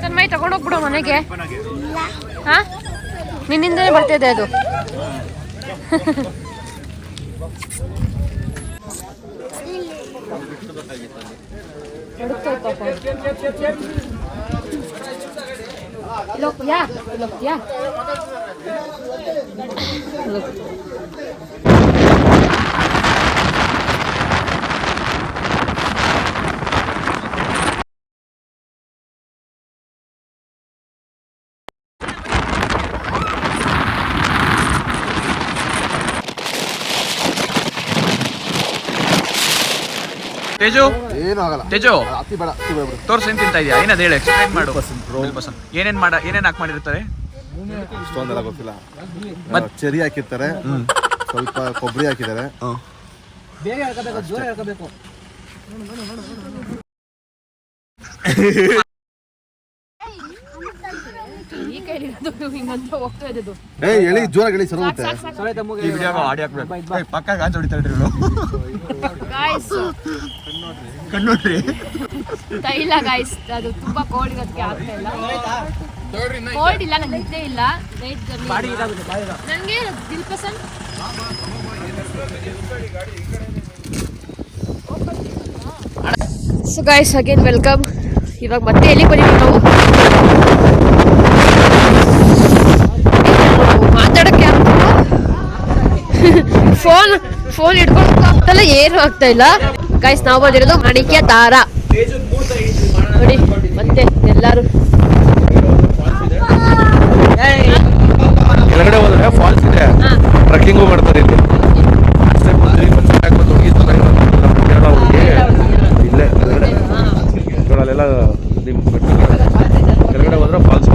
ತನ್ಮೈ ತಗೊಂಡೋಗ್ಬಿಡೋ ಮನೆಗೆ. ಹಾ, ನಿನ್ನಿಂದಲೇ ಬರ್ತಾ ಇದೆ ಅದು. ತೇಜು ಏನು ಆಗಲ್ಲ. ತೇಜು ಅತಿ ಬೇಡ, ತೋರ್ಸ್ ಏನ್ ತಿಂತಾ ಇದೆಯಾ? ಏನದು ಹೇಳಿ, ಎಕ್ಸ್ಪ್ಲೈನ್ ಮಾಡು. ಏನೇನ್ ಹಾಕಿ ಮಾಡಿರ್ತಾರೆ? ಇಷ್ಟೊಂದೆಲ್ಲ ಗೊತ್ತಿಲ್ಲ. ಚೆರಿ ಹಾಕಿರ್ತಾರೆ, ಸ್ವಲ್ಪ ಕೊಬ್ಬರಿ ಹಾಕಿದ್ದಾರೆ. ಎಳಿ ಜೋರಾಗಿ ಎಳಿ, ಸರಿ ಹೋಗುತ್ತೆ. ಈ ವಿಡಿಯೋಗೆ ಆಡಿಯೋ ಹಾಕ್ಬೇಕು, ಪಕ್ಕ ಗಾಂಜ್ ಹೊಡಿತಾರೆ ಇವ್ರು. ಕಣ್ಣೋಡ್ರಿ ಇಲ್ಲ ಗೈಸ್, ಅದು ತುಂಬಾ ಕೋಲ್ಡ್ ಇರೋದಕ್ಕೆ ಆಗ್ತಾ ಇಲ್ಲ. ಕೋಲ್ಡ್ ಇಲ್ಲ, ನಂಗೆ ನಿದ್ದೆ ಇಲ್ಲ. ನೈಟ್ ಜರ್ನಿ ನನಗೆ ದಿಲ್ ಪಸಂದ್. So guys again welcome. ಇವಾಗ ಮತ್ತೆ ಎಲ್ಲಿ ಬಂದಿದ್ದೀವಿ ನಾವು? ಮಾತಾಡೋಕ್ಕೆ ಫೋನ್ ಹಿಡ್ಕೊಂಡು ಆಗ್ತಲ್ಲ, ಏನು ಆಗ್ತಾ ಇಲ್ಲ ಗೈಸ್. ನಾವು ಬಂದಿರೋದು ಮಾಣಿಕ್ಯ ತಾರ ನೋಡಿ. ಮತ್ತೆ ಎಲ್ಲರೂ ಕೆಳಗಡೆ ಹೋದ್ರೆ ಫಾಲ್ಸ್ ಇದೆ, ಟ್ರೆಕ್ಕಿಂಗು ಮಾಡ್ತಾರೆ ಇಲ್ಲಿ. ಇಲ್ಲೇ ಕೆಳಗಡೆ ಕೆಳಗಡೆ ಹೋದ್ರೆ ಫಾಲ್ಸ್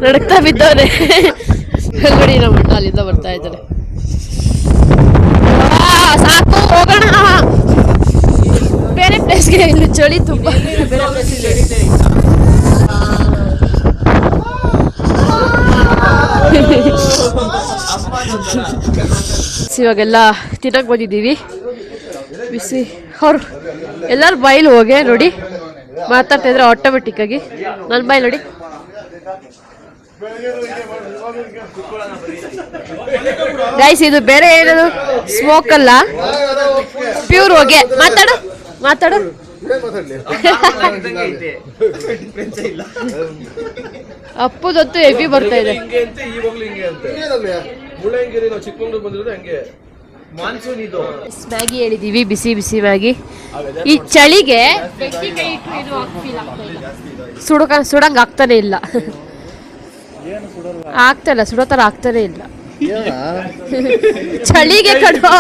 ನಡಕ್ತಾ ಬಿದ್ದವ್ರೆ ನೋಡಿ. ನಮ್ಮ ಅಣ್ಣ ಅಲ್ಲಿಂದ ಬರ್ತಾ ಇದ್ದಾರೆ. ಸಾಕು ಹೋಗೋಣ ಬೇರೆ ಪ್ಲೇಸ್ಗೆ. ಇಲ್ಲಿ ಚಳಿ ತುಂಬಾ. ಇವಾಗೆಲ್ಲ ತಿನ್ನಕ್ ಬಂದಿದ್ದೀವಿ. ಬಿಸಿ ಅವ್ರು ಎಲ್ಲರ ಬಾಯಿಲ್ ಹೋಗಿ ನೋಡಿ ಮಾತಾಡ್ತಾ ಇದ್ರೆ ಆಟೋಮೆಟಿಕ್ ಆಗಿ ನನ್ನ ಬಾಯಿ ನೋಡಿ. ಗೈಸ್ ಇದು ಬೇರೆ ಏನದು ಸ್ಮೋಕ್ ಅಲ್ಲ, ಪ್ಯೂರ್ ಹೊಗೆ. ಮಾತಾಡು ಮಾತಾಡು. ಅಪ್ಪುದಂತೂ ಹೆವಿ ಬರ್ತಾ ಇದೆ. ಮ್ಯಾಗಿ ಹೇಳಿದೀವಿ, ಬಿಸಿ ಬಿಸಿ ಮ್ಯಾಗಿ. ಈ ಚಳಿಗೆ ಸುಡಂಗ್ ಆಗ್ತಾನೆ ಇಲ್ಲ, ಆಗ್ತಾಯಿಲ್ಲ, ಸುಡೋ ತರ ಆಗ್ತಾನೆ ಇಲ್ಲ ಚಳಿಗೆ ಕಣೋ.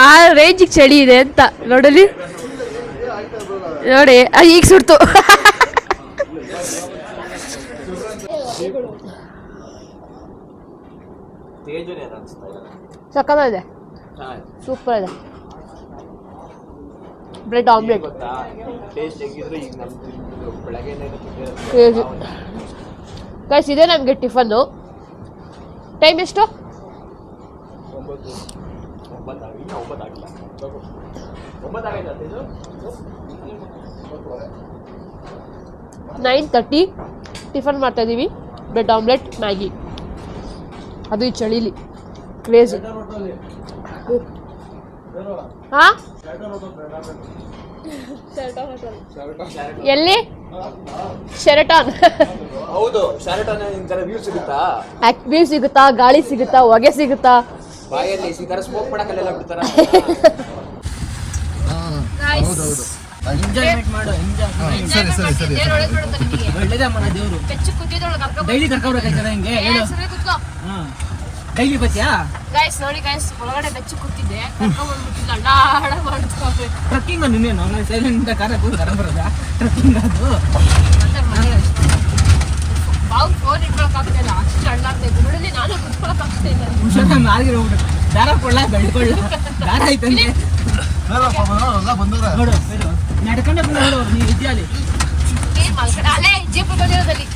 ಆ ರೇಂಜಿಗೆ ಚಳಿ ಇದೆ ಅಂತ ನೋಡಲಿ ನೋಡಿ, ಈಗ ಸುಡ್ತು. ಸಕ್ಕತ್ತಾಗಿದೆ, ಸೂಪರ್ ಇದೆ. ಬ್ರೆಡ್ ಆಮ್ಲೆಟ್ ಗೈಸ್, ಇದೆ ನಮಗೆ ಟಿಫನ್ನು. ಟೈಮ್ ಎಷ್ಟು? 9:30. ಟಿಫನ್ ಮಾಡ್ತಾ ಇದೀವಿ, ಬ್ರೆಡ್ ಆಮ್ಲೆಟ್ ಮ್ಯಾಗಿ. ಅದು ಈ ಚಳಿಲಿ ಕ್ರೇಜಿ. ಹಾ, ಎಲ್ಲಿ? ಶೆರಟಾನ್. ಹೌದು, ಶೆರಟಾನ್ ವ್ಯೂ ಸಿಗುತ್ತಾ? ವ್ಯೂ ಸಿಗುತ್ತಾ, ಗಾಳಿ ಸಿಗುತ್ತಾ, ಹೊಗೆ ಸಿಗುತ್ತಾ? ಬಾಯಲ್ಲಿ ಸಿಗರ ಸ್ಮೋಕ್ ಮಾಡಕ್ಕೆಲ್ಲ ಬಿಡ್ತಾರ. ಎಂಜಾಯ್ಮೆಂಟ್ ಮಾಡು, ಒಳ್ಳೇದೇ ಮಾಡ ದೇವ್ರು. ಡೈಲಿ ಕರ್ಕೊಬೇಕಾಯ್ತದ ಹಿಂಗೆ ಹೇಳು. ಡೈಲಿ ಬತ್ತೀಯಾ? ಗೈಸ್ ನೋಡಿ ಗೈಸ್, ಒಳಗಡೆ ಬೆಚ್ಚು ಕೂತಿದ್ದೆ, ಕರ್ಕೊಂಡ್ಬಂದ್ಬಿಟ್ಟಿಲ್ಲ, ಅಡ್ಡ ಮಾಡ್ತಾರೆ. ಟ್ರಕ್ಕಿಂಗ್ ನಿನ್ನೇನು ಸೈಲೆಂಟ್ ಕಾರ ಬರೋದ ಟ್ರಕ್ಕಿಂಗ್ ಅದು. ಬಾವು ಫೋನ್ ಇಟ್ಕೊಳಕ್ಕಾಗ್ತಾ ಇಲ್ಲ, ಅಷ್ಟು ಅಳ್ಳಾಗ್ತೈತೆ ನೋಡಲಿ. ನಾನು ಕುತ್ಕೊಳಕ್ಕಾಗ್ತಾ ಇಲ್ಲ. ನಾಲ್ಗೆ ಹೋಗ್ಬಿಟ್ಟು ದಾರ ಕೊಡ್ಲ ಬೆಳ್ಕೊಳ್ಳ ದಾರ ಐತಂತೆ ನೋಡು. ನಡ್ಕೊಂಡೆ ಬಂದು ನೋಡು ನೀವು ವಿದ್ಯಾಲಯ ಅಲ್ಲೇ ಜೀಪ್ ಬಂದಿರೋದಲ್ಲಿ.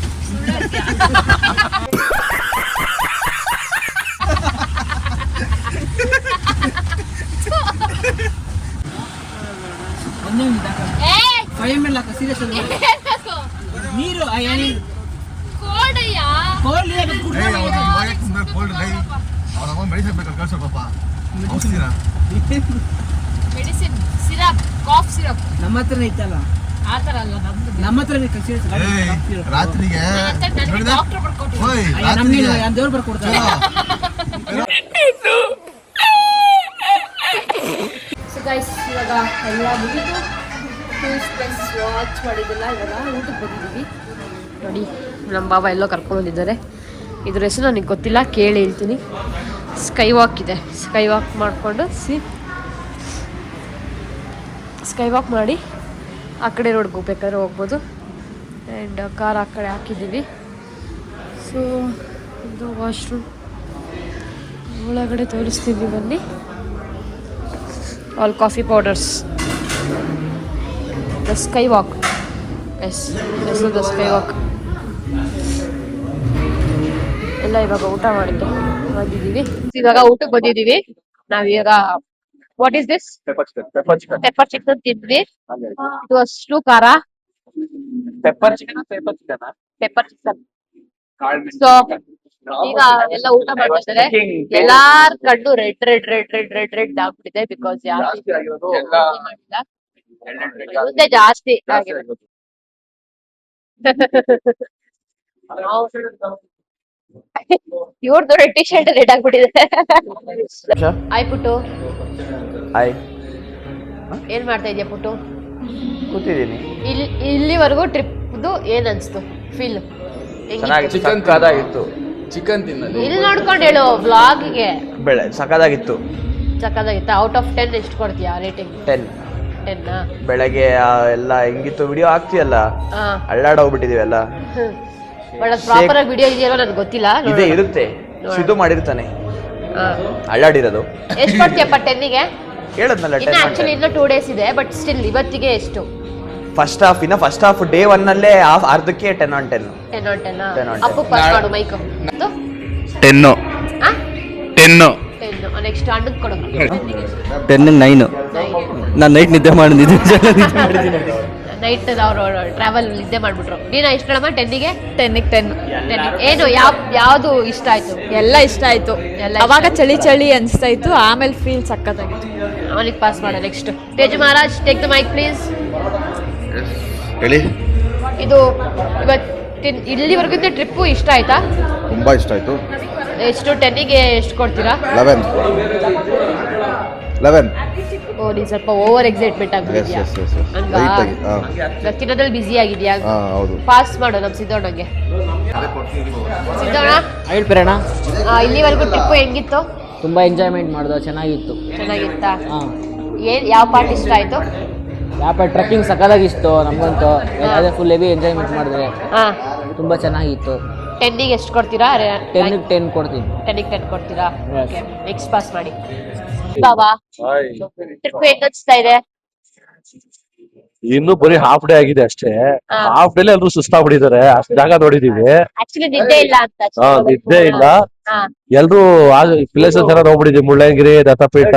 ಸೀರಿಯಸ್ ನೀರು ಮೆಡಿಸಿನ್ ಸಿರಪ್, ಕಾಫ್ ಸಿರಪ್ ನಮ್ಮ ಹತ್ರ ಐತಲ್ಲ, ಆ ತರ ಅಲ್ಲ ನಮ್ಮ ಹತ್ರ. ರಾತ್ರಿಗೆ ಡಾಕ್ಟರ್ ಬರ್ಕೊಟ್ಟಿದ್ದಾರೆ, ದೇವ್ರು ಬರ್ಕೊಡ್ತಾರೆ. ಸೊ ಗೈಸ್, ಇವಾಗ ಎಲ್ಲ ಮುಗಿದು ಟೂರಿಸ್ಟ್ ಪ್ಲೇಸ್ ವಾಚ್ ಮಾಡಿದ್ದೆಲ್ಲ ಇವಾಗ ಊಟಕ್ಕೆ ಬಂದಿದ್ದೀವಿ. ನೋಡಿ ನಮ್ಮ ಬಾಬಾ ಎಲ್ಲೋ ಕರ್ಕೊಂಡ್ಬಂದಿದ್ದಾರೆ. ಇದ್ರ ಹೆಸರು ನನಗೆ ಗೊತ್ತಿಲ್ಲ, ಕೇಳಿ ಹೇಳ್ತೀನಿ. ಸ್ಕೈ ವಾಕ್ ಇದೆ, ಸ್ಕೈ ವಾಕ್ ಮಾಡಿಕೊಂಡು ಸ್ಕೈ ವಾಕ್ ಮಾಡಿ ಆ ಕಡೆ ರೋಡ್ಗೆ ಹೋಗ್ಬೇಕಾದ್ರೆ ಹೋಗ್ಬೋದು. ಆ್ಯಂಡ್ ಕಾರ್ ಆ ಕಡೆ ಹಾಕಿದ್ದೀವಿ. ಸೊ ಇದು ವಾಶ್ರೂಮ್, ಒಳಗಡೆ ತೋರಿಸ್ತೀವಿ ಬನ್ನಿ. All coffee powders. The sky walk, yes the sky walk. ಎಲ್ಲ ಇವಾಗ ಊಟ ಮಾಡಿದ್ದು ಬಂದಿದ್ದೀವಿ. ಇವಾಗ ಊಟಕ್ಕೆ ಬಂದಿದ್ದೀವಿ ನಾವ್. ಇವಾಗ what is this? Pepper chicken ತಿಂದ್ವಿ. ಇದು ಅಷ್ಟು ಖಾರ. Pepper chicken. ಸೊ ಈಗ ಎಲ್ಲ ಊಟ ಮಾಡ್ತಾರೆ. ಎಲ್ಲಾರ್ ಕಣ್ಣು red red red red red red ಆಗ್ಬಿಟ್ಟಿದೆ. ಬಿಕಾಸ್ ಮಾಡಿಲ್ಲ, ಮುಂದೆ ಜಾಸ್ತಿ ಆಗಿದೆ. ಇವ್ರದ್ದು ಟಿ ಶರ್ಟ್ ರೆಡ್ ಆಗ್ಬಿಟ್ಟಿದೆ. ಆಯ್ ಪುಟ್ಟು, ಏನ್ ಮಾಡ್ತಾ ಇದೀಯ ಪುಟ್ಟು? ಕೂತಿದ್ದೀನಿ. ಇಲ್ಲಿವರೆಗೂ ಟ್ರಿಪ್ದು ಏನ್ ಅನ್ಸ್ತು ಫೀಲ್? ಚಿಕನ್ ಕಾದಾಗಿತ್ತು, ಚಿಕನ್ ತಿನ್ನೋದು. ಇಲ್ಲಿ ನೋಡ್ಕೊಂಡು ಹೇಳು ವ್ಲಾಗ್ಗೆ. ಸಖತ್ತಾಗಿತ್ತು. ಸಖತ್ತಾಗಿತ್ತು. ಔಟ್ ಆಫ್ 10 ಎಷ್ಟು ಕೊಡ್ತೀಯಾ ರೇಟಿಂಗ್? 10. ಬೆಳಗ್ಗೆ ಎಲ್ಲ ಹೆಂಗಿತ್ತು ವಿಡಿಯೋ ಹಾಕ್ತಿಯಲ್ಲ, ಅಳ್ಳಾಡೋಗ್ಬಿಟ್ಟಿದೀವಿ ಎಲ್ಲ. ಪ್ರಾಪರ್ ಆಗಿ ವಿಡಿಯೋ ಇದೆಯಲ್ಲ ನನಗೆ ಗೊತ್ತಿಲ್ಲ. ಇದೇ ಇರುತ್ತೆ, ಸಿದ್ದು ಮಾಡಿರ್ತಾನೆ ಅಳ್ಳಾಡಿರೋದು. ಎಷ್ಟು ಕೊಡ್ತೀಯಪ್ಪ 10ಗೆ? ಕೇಳದ್ನಲ್ಲ, ಆಕ್ಚುಲಿ ಇನ್ನು 2 days ಇದೆ, ಬಟ್ ಸ್ಟಿಲ್ ಇವತ್ತಿಗೆ ಎಷ್ಟು? ಫಸ್ಟ್ ಹಾಫ್ ಡೇ 1 ಅಲ್ಲೇ ಅರ್ಧಕ್ಕೆ 10 on 10. 10 on 10. ಅಪ್ಪು ಪಾಸ್ ಮಾಡು ಮೈಕ್. 10. 10 ನೆಕ್ಸ್ಟ್ ಅಣ್ಣನ್ ಕೊಡು 10 9 ನಾನು ನೈಟ್ ನಿದ್ದೆ ಮಾಡಿದ್ದೀನಿ ನೈಟ್ ಅವ್ರು ಟ್ರಾವೆಲ್ ನಿದ್ದೆ ಮಾಡ್ಬಿಟ್ರು. ನೀನ ಎಷ್ಟು ಹೇಳಮ್ಮ 10ಗೆ? 10 ಏನು ಯಾವ್ದು ಇಷ್ಟ ಆಯ್ತು? ಎಲ್ಲ ಇಷ್ಟ ಆಯ್ತು. ಅವಾಗ ಚಳಿ ಚಳಿ ಅನಿಸ್ತಾ ಇತ್ತು, ಆಮೇಲೆ ಫೀಲ್ ಸಕ್ಕತ್ತಾಗಿತ್ತು. ಅವನಿಗೆ ಪಾಸ್ ಮಾಡ. Next Teju Maharaj, take the mic please. ಹೇಳಿ. ಇದು ಇವತ್ತು ಇಲ್ಲಿವರೆಗೂ ಟ್ರಿಪ್ಪು ಇಷ್ಟ ಆಯ್ತಾ? ತುಂಬಾ ಇಷ್ಟ ಆಯ್ತು. ಎಷ್ಟು 10ಗೆ ಎಷ್ಟು ಕೊಡ್ತೀರಾ? 11. ಓ, ನೀನ್ ಸ್ವಲ್ಪ ಓವರ್ ಎಕ್ಸೈಟ್ಮೆಂಟ್ ಆಗ್ಬಿಟ್ಟಿದ್ಯಾ? ತಿನ್ನೋದ್ರಲ್ಲಿ ಬಿಸಿ ಆಗಿದ್ಯಾ? ಪಾಸ್ ಮಾಡು ನಮ್ ಸಿದ್ದೋಣ್ಣಗೆ. ಸಿದ್ದೋಣ ಹೇಳ್ಬಿಡೋಣ. ಇಲ್ಲಿವರೆಗೂ ಟ್ರಿಪ್ಪು ಹೆಂಗಿತ್ತು? ತುಂಬಾ ಎಂಜಾಯ್ಮೆಂಟ್ ಮಾಡ್ದೋ, ಚೆನ್ನಾಗಿತ್ತು. ಚೆನ್ನಾಗಿತ್ತಾ? ಯಾವ ಪಾರ್ಟ್ ಇಷ್ಟ ಆಯ್ತು? ಯಾವ ಟ್ರೆಕ್ಕಿಂಗ್ ಸಕ್ಕದಾಗಿತ್ತು ನಮ್ಗಂತೂ. ಅದೇ ಫುಲ್ ಹೆವಿ ಎಂಜಾಯ್ಮೆಂಟ್ ಮಾಡಿದ್ರೆ ತುಂಬಾ ಚೆನ್ನಾಗಿತ್ತು. 10ಗೆ ಎಷ್ಟು ಕೊಡ್ತೀರಾ? 10 ಕೊಡ್ತೀನಿ. 10ಗೆ 10 ಕೊಡ್ತೀರಾ? ನೆಕ್ಸ್ಟ್ ಪಾಸ್ ಮಾಡಿ. ಬಾಬಾ, ಟ್ರಿಪ್ ಹೇಗೆ ಅನಿಸ್ತಾ ಇದೆ? ಇನ್ನು ಬರೀ ಹಾಫ್ ಡೇ ಆಗಿದೆ ಅಷ್ಟೇ. ಹಾಫ್ ಡೇಲಿ ಎಲ್ರು ಸುಸ್ತಾಗ್ಬಿಟ್ಟಿದ್ದಾರೆ. ಅಷ್ಟು ಜಾಗ ನೋಡಿದೀವಿ. ಆಕ್ಚುಲಿ ನಿದ್ದೆ ಇಲ್ಲ ಅಂತ. ನಿದ್ದೆ ಇಲ್ಲ. ಎಲ್ರು ಪ್ಲೇಸಸ್ ಎಲ್ಲ ನೋಡ್ಬಿಟ್ಟಿದೀವಿ. ಮುಳ್ಳಯ್ಯನಗಿರಿ, ದತ್ತಪೀಠ,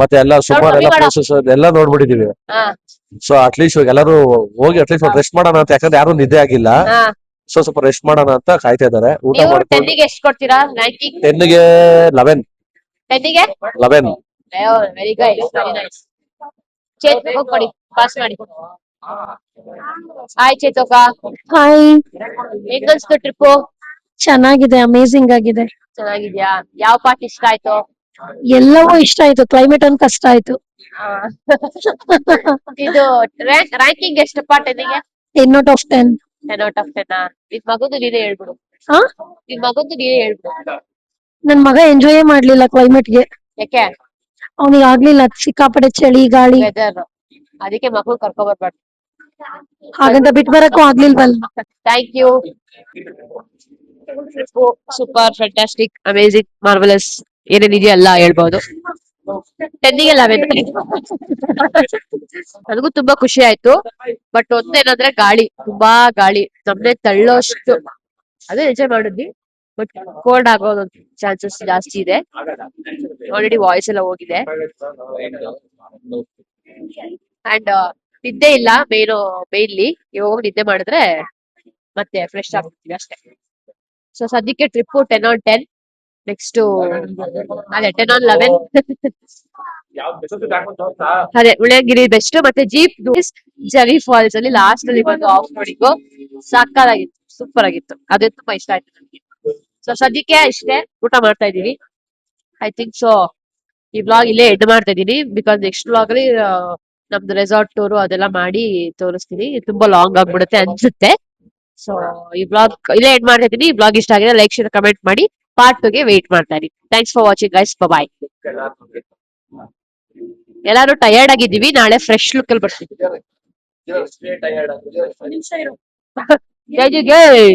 ಮತ್ತೆ ಎಲ್ಲ ಸುಮಾರು ಎಲ್ಲ ಪ್ಲೇಸಸ್ ಎಲ್ಲ ನೋಡ್ಬಿಟ್ಟಿದೀವಿ. ಸೊ ಅಟ್ಲೀಸ್ಟ್ ಇವಾಗ ಎಲ್ಲರೂ ಹೋಗಿ ಅಟ್ಲೀಸ್ಟ್ ರೆಸ್ಟ್ ಮಾಡೋಣ ಅಂತ. ಯಾಕಂದ್ರೆ ಯಾರು ನಿದ್ದೆ ಆಗಿಲ್ಲ. ಸೊ ಸ್ವಲ್ಪ ರೆಸ್ಟ್ ಮಾಡೋಣ ಅಂತ ಕಾಯ್ತಾ ಇದಾರೆ. ಊಟ ಮಾಡ್ಕೊಂಡು 10ಗೆ ಎಷ್ಟು ಕೊಡ್ತೀರಾ ರ್ಯಾಂಕಿಂಗ್? 10ಗೆ 11. 10ಗೆ 11. Very good, very nice. Chetaka ಕೊಡಿ, ಪಾಸ್ ಮಾಡಿ. ಹಾಯ್ ಚೇತಕ. ಹಾಯ್, ಹೆಂಗನ್ಸ್ತು ಟ್ರಿಪ್ಪು? ಚೆನ್ನಾಗಿದೆ, ಅಮೇಸಿಂಗ್ ಆಗಿದೆ. ಚೆನ್ನಾಗಿದ್ಯಾ? ಯಾವ ಪಾರ್ಟ್ ಇಷ್ಟ ಆಯ್ತು? ಎಲ್ಲವೂ ಇಷ್ಟ ಆಯ್ತು. ಕ್ಲೈಮೇಟ್ ಒಂದು ಕಷ್ಟ ಆಯ್ತು. ಇದು ರ್ಯಾಂಕಿಂಗ್ ಎಷ್ಟಪ್ಪ 10ಗೆ? 10/10. 10/10. ನಿನ್ ಮಗಂದು ನೀನೇ ಹೇಳ್ಬಿಡು. ಹಾ, ನಿನ್ ಮಗಂದು ನೀನೇ ಹೇಳ್ಬಿಡು. ನನ್ ಮಗ ಎಂಜಾಯೇ ಮಾಡ್ಲಿಲ್ಲ ಕ್ಲೈಮೇಟ್ಗೆ. ಯಾಕೆ? ಅವನಿಗೆ ಆಗ್ಲಿಲ್ಲ, ಸಿಕ್ಕಾಪಟ್ಟೆ ಚಳಿ ಗಾಳಿ. ವೆದರ್, ಅದಕ್ಕೆ ಮಕ್ಕಳು ಕರ್ಕೊಂಡ್ ಬರ್ಬಾರ್ದು. ಹಾಗಂತ ಬಿಟ್ ಬರಕ್ಕೂ ಆಗ್ಲಿಲ್ವಲ್ಲ. Thank you. Super, fantastic, amazing, marvellous, ಏನೇನಿದೆಯೋ ಎಲ್ಲ ಹೇಳ್ಬಹುದು. 10ಗೆ 11. ನನಗೂ ತುಂಬಾ ಖುಷಿ ಆಯ್ತು. ಬಟ್ ಒಂದೇನಂದ್ರೆ ಗಾಳಿ, ತುಂಬಾ ಗಾಳಿ, ನಮ್ನೆ ತಳ್ಳೋಷ್ಟು. ಅದೇ ಎಂಜಾಯ್ ಮಾಡಿದ್ವಿ. ಬಟ್ ಕೋಲ್ಡ್ ಆಗೋದು ಚಾನ್ಸಸ್ ಜಾಸ್ತಿ ಇದೆ. ಆಲ್ರೆಡಿ ವಾಯ್ಸ್ ಎಲ್ಲ ಹೋಗಿದೆ. ಅಂಡ್ ನಿದ್ದೆ ಇಲ್ಲ ಮೇನ್ಲಿ. ಇವಾಗ ನಿದ್ದೆ ಮಾಡಿದ್ರೆ ಮತ್ತೆ ಫ್ರೆಶ್ ಆಗ್ಬಿಡ್ತೀವಿ ಅಷ್ಟೇ. ಸೊ ಸದ್ಯಕ್ಕೆ ಟ್ರಿಪ್ಪು 10/10. ನೆಕ್ಸ್ಟ್ ಅದೇ 10/11. ಅದೇ ಮುಳ್ಳಯ್ಯನಗಿರಿ ಬೆಸ್ಟ್. ಮತ್ತೆ ಜೀಪ್ ಜರಿ ಫಾಲ್ಸ್ ಅಲ್ಲಿ ಲಾಸ್ಟ್ ಅಲ್ಲಿ ಬಂದು ಆಫ್ ರೋಡಿಂಗು ಸಾಕಾಗಿತ್ತು, ಸೂಪರ್ ಆಗಿತ್ತು. ಅದೇ ತುಂಬಾ ಇಷ್ಟ ಆಯ್ತು ನನಗೆ. ಸೊ ಸದ್ಯಕ್ಕೆ ಇಷ್ಟೇ. ಊಟ ಮಾಡ್ತಾ ಇದೀವಿ. ಐ ಥಿಂಕ್ ಸೊ ಈ ವ್ಲಾಗ್ ಇಲ್ಲೇ ಎಂಡ್ ಮಾಡ್ತಾ ಇದೀನಿ. ಬಿಕಾಸ್ ನೆಕ್ಸ್ಟ್ ವ್ಲಾಗ್ ಅಲ್ಲಿ ನಮ್ದು ರೆಸಾರ್ಟ್ ಟೂರು ಅದೆಲ್ಲ ಮಾಡಿ ತೋರಿಸ್ತೀನಿ. ತುಂಬಾ ಲಾಂಗ್ ಆಗ್ಬಿಡುತ್ತೆ ಅನ್ಸುತ್ತೆ. ಸೊ ಈ ವ್ಲಾಗ್ ಇಲ್ಲೇ ಎಂಡ್ ಮಾಡ್ತಾ ಇದೀನಿ. ಈ ವ್ಲಾಗ್ ಇಷ್ಟ ಆಗಿದೆ ಲೈಕ್, ಶೇರ್, ಕಮೆಂಟ್ ಮಾಡಿ. ಪಾರ್ಟ್ 2ಗೆ ವೇಟ್ ಮಾಡ್ತಾ ಇದೀನಿ. Thanks for watching guys. Bye. ಎಲ್ಲಾರು ಟಯರ್ಡ್ ಆಗಿದ್ದೀವಿ. ನಾಳೆ ಫ್ರೆಶ್ ಲುಕ್ ಅಲ್ಲಿ ಬರ್ತೀವಿ. ಜೈ ಜೈ ಜೈ.